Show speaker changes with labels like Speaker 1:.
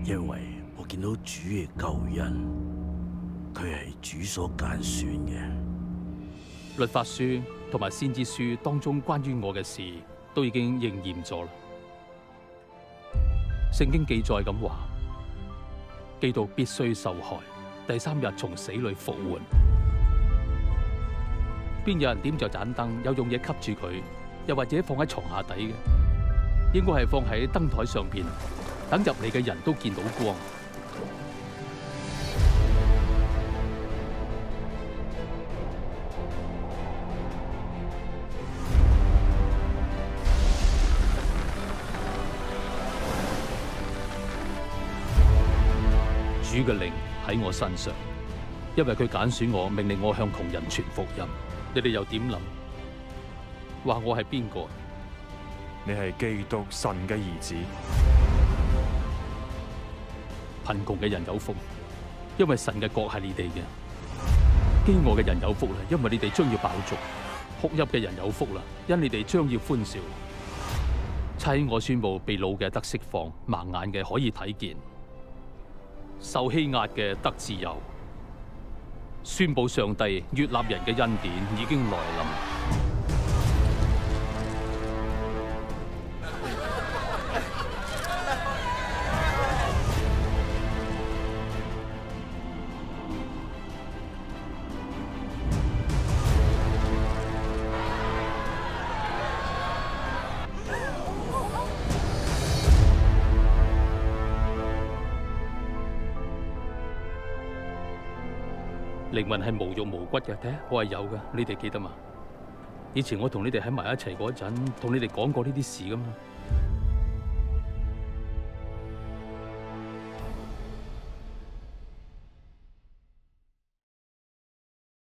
Speaker 1: 因為我見到主嘅救恩，佢係主所揀選嘅。
Speaker 2: 律法書同埋先知書當中關於我嘅事，都已經應驗咗啦。聖經記載咁話，基督必須受害，第3日從死裏復活。邊有人點着盞燈，有用嘢吸住佢，又或者放喺床下底嘅？應該係放喺燈台上邊，等入嚟嘅人都見到光。主嘅靈喺我身上，因為佢揀選我，命令我向窮人傳福音。你哋又點諗？話我係邊個？
Speaker 3: 你係基督神嘅兒子。
Speaker 2: 貧窮嘅人有福，因為神嘅國係你哋嘅；飢餓嘅人有福啦，因為你哋將要飽足；哭泣嘅人有福啦，因你哋將要歡笑。差我宣布，被擄嘅得釋放，盲眼嘅可以睇見，受欺壓嘅得自由。宣布上帝悅納人嘅恩典已經來臨。靈魂係無肉無骨嘅，睇下我係有嘅，你哋記得嘛？以前我同你哋喺埋一齊嗰陣，同你哋講過呢啲事噶嘛。